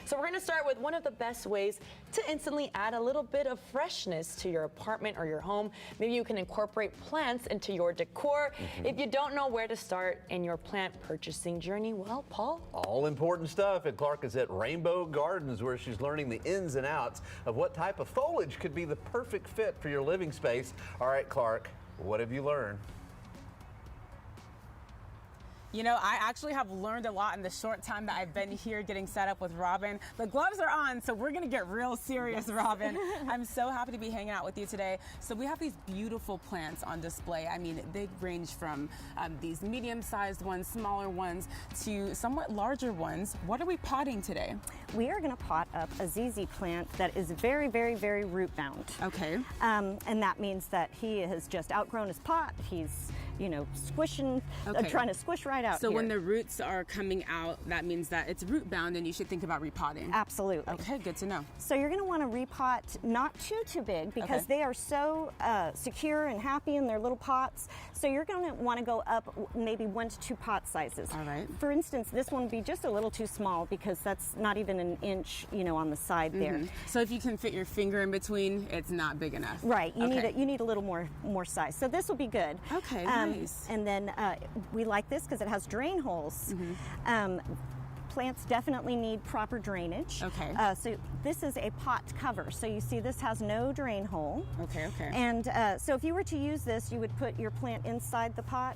So we're going to start with one of the best ways to instantly add a little bit of freshness to your apartment or your home. Maybe you can incorporate plants into your decor. If you don't know where to start in your plant purchasing journey, well, Paul? All important stuff, and Clarke is at Rainbow Gardens where she's learning the ins and outs of what type of foliage could be the perfect fit for your living space. All right, Clarke, what have you learned? You know, I actually have learned a lot in the short time that I've been here getting set up with Robin. The gloves are on, so we're gonna get real serious, Robin. I'm so happy to be hanging out with you today. So we have these beautiful plants on display. I mean, they range from these medium-sized ones, smaller ones, to somewhat larger ones. What are we potting today? We are gonna pot up a ZZ plant that is very, very, very root bound. Okay. And that means that he has just outgrown his pot. He's, you know, squishing, trying to squish right out So here. when the roots are coming out, that means that it's root bound and you should think about repotting. Absolutely. Okay, good to know. So you're going to want to repot not too big because they are so secure and happy in their little pots. So you're going to want to go up maybe 1 to 2 pot sizes. All right. For instance, this one would be just a little too small because that's not even an inch, you know, on the side there. So if you can fit your finger in between, it's not big enough. Right. You need a little more size. So this will be good. Okay. Nice. And then we like this because it has drain holes. Plants definitely need proper drainage. Okay. So this is a pot cover. So you see this has no drain hole. Okay. And so if you were to use this, you would put your plant inside the pot,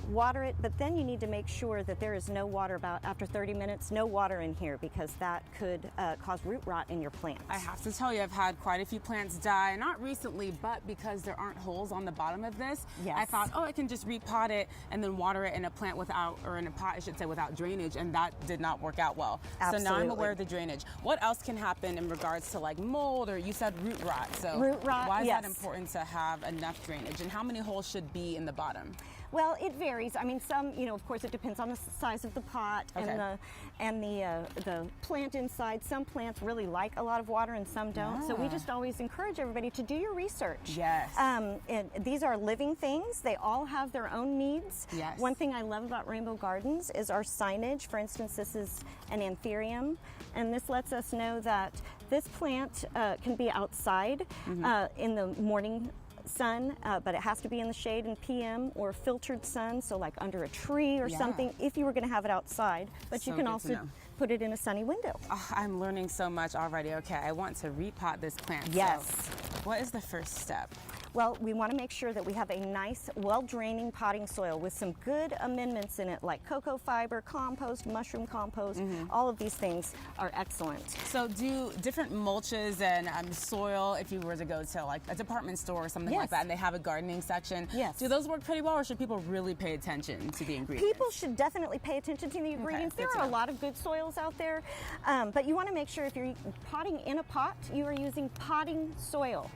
water it, but then you need to make sure that there is no water about after 30 minutes, no water in here because that could cause root rot in your plant. I have to tell you, I've had quite a few plants die, not recently, but because there aren't holes on the bottom of this, I thought, oh, I can just repot it and then water it in a plant without, or in a pot, I should say, without drainage, and that did not work out well. Absolutely. So now I'm aware of the drainage. What else can happen in regards to like mold, or you said root rot? So root rot, why is that important to have enough drainage, and how many holes should be in the bottom? Well, it varies. I mean, some, you know, of course, it depends on the size of the pot and the plant inside. Some plants really like a lot of water and some don't. So we just always encourage everybody to do your research. Yes. And these are living things. They all have their own needs. Yes. One thing I love about Rainbow Gardens is our signage. For instance, this is an anthurium, and this lets us know that this plant can be outside in the morning sun, but it has to be in the shade in PM or filtered sun, so like under a tree or something if you were going to have it outside, but So you can good to also know. put it in a sunny window. Oh, I'm learning so much already. Okay, I want to repot this plant. Yes. So what is the first step? Well, we want to make sure that we have a nice, well-draining potting soil with some good amendments in it, like cocoa fiber, compost, mushroom compost. All of these things are excellent. So do different mulches and soil, if you were to go to like a department store or something like that, and they have a gardening section, do those work pretty well, or should people really pay attention to the ingredients? People should definitely pay attention to the ingredients. There are a lot of good soils out there, but you want to make sure if you're potting in a pot, you are using potting soil.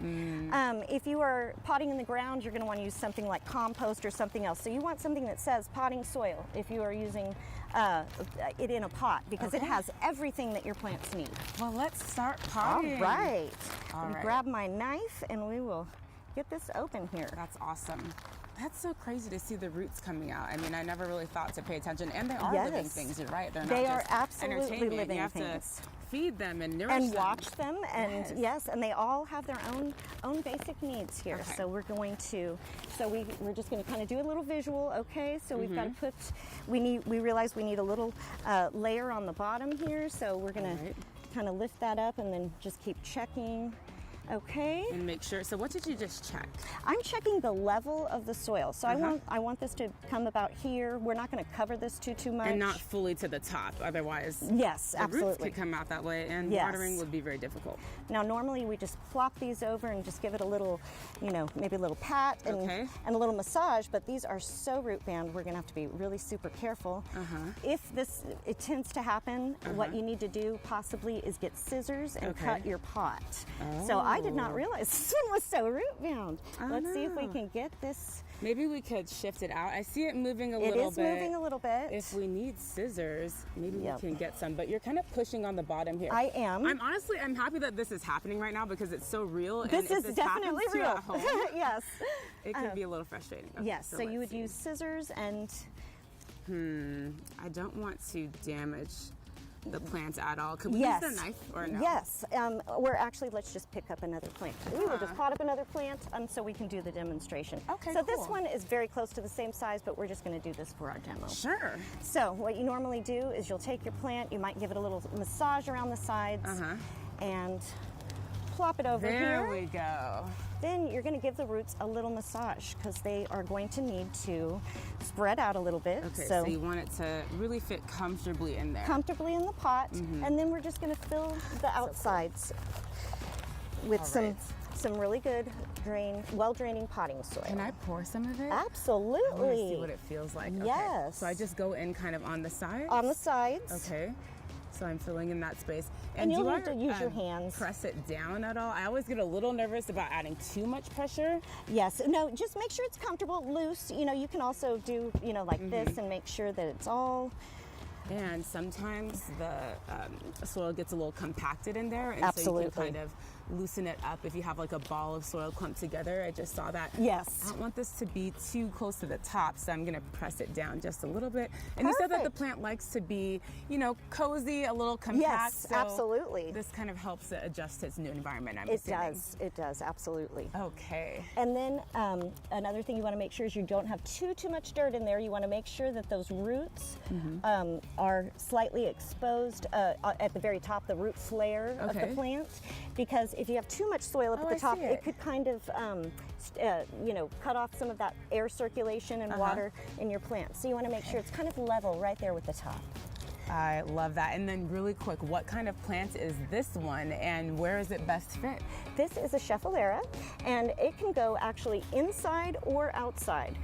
If you are potting in the ground, you're going to want to use something like compost or something else. So you want something that says potting soil if you are using it in a pot, because it has everything that your plants need. Well, let's start potting. All right. All right. Grab my knife and we will get this open here. That's awesome. That's so crazy to see the roots coming out. I mean, I never really thought to pay attention, and they are living things. You're right. They're not they just are absolutely entertainment. living you have things. To feed them and nourish and them. watch them, and and they all have their own basic needs here. Okay. So we're going to, we're just going to kind of do a little visual. Okay, so we've got to put, we realize we need a little layer on the bottom here. So we're going to kind of lift that up and then just keep checking. Okay. And make sure. So what did you just check? I'm checking the level of the soil. So I want this to come about here. We're not going to cover this too much. And not fully to the top, otherwise yes, the absolutely. roots could come out that way, and watering would be very difficult. Now normally we just plop these over and just give it a little, you know, maybe a little pat and a little massage, but these are so root bound, we're going to have to be really super careful. If it tends to happen, what you need to do possibly is get scissors and cut your pot. So I did not realize this one was so root bound. Let's see if we can get this. Maybe we could shift it out. I see it moving a little bit. It is moving a little bit. If we need scissors, maybe we can get some, but you're kind of pushing on the bottom here. I am. I'm happy that this is happening right now because it's so real. This is definitely real. At home, yes. It can be a little frustrating. Okay, yes, so you would use scissors and... I don't want to damage the plants at all. Could we Yes. use the knife or no? Yes. We're actually, let's just pick up another plant. We will just pot up another plant so we can do the demonstration. Okay, so this cool. one is very close to the same size, but we're just going to do this for our demo. Sure. So what you normally do is you'll take your plant, you might give it a little massage around the sides and plop it over There here. we go. Then you're going to give the roots a little massage because they are going to need to spread out a little bit. Okay, so you want it to really fit comfortably in there. Comfortably in the pot, and then we're just going to fill the outsides with some really good well draining potting soil. Can I pour some of it? Absolutely. I want to see what it feels like. Okay. Yes. So I just go in kind of on the sides? On the sides. Okay. So I'm filling in that space. And you'll do need to use your hands. Press it down at all? I always get a little nervous about adding too much pressure. Yes. No, just make sure it's comfortable, loose. You know, you can also do, like this and make sure that it's all. And sometimes the soil gets a little compacted in there, and Absolutely. so you can kind of loosen it up if you have like a ball of soil clumped together. I just saw that. Yes. I don't want this to be too close to the top, so I'm going to press it down just a little bit. And you said that the plant likes to be, cozy, a little compact. Yes, so absolutely. This kind of helps it adjust to its new environment, I'm It assuming. does. It does. Absolutely. Okay. And then another thing you want to make sure is you don't have too much dirt in there. You want to make sure that those roots are slightly exposed at the very top, the root flare of the plant, because if you have too much soil up at the top, it could kind of cut off some of that air circulation and water in your plant. So you want to make sure it's kind of level right there with the top. I love that. And then really quick, what kind of plant is this one and where is it best fit? This is a Schefflera, and it can go actually inside or outside.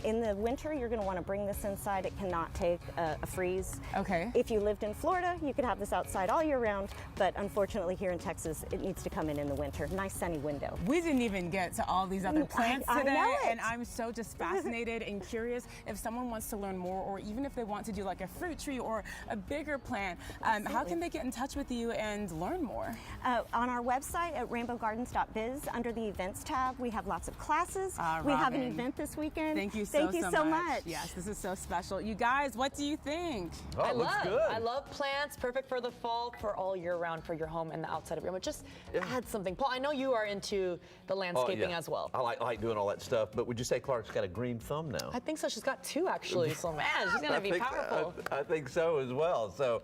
In the winter, you're going to want to bring this inside. It cannot take a freeze. Okay. If you lived in Florida, you could have this outside all year round, but unfortunately here in Texas, it needs to come in the winter. Nice sunny window. We didn't even get to all these other plants I today, know it. and I'm so just fascinated and curious. If someone wants to learn more, or even if they want to do like a fruit tree or a bigger plant, how can they get in touch with you and learn more? On our website at rainbowgardens.biz, under the events tab, we have lots of classes. We have an Robin, event this weekend. Thank you so much. Yes, this is so special. You guys, what do you think? Oh, it looks good. I love plants, perfect for the fall, for all year round, for your home and the outside of your home. Just add something. Paul, I know you are into the landscaping as well. I like doing all that stuff, but would you say Clark's got a green thumb now? I think so. She's got two actually. So man, she's gonna be powerful. I think so as well. So.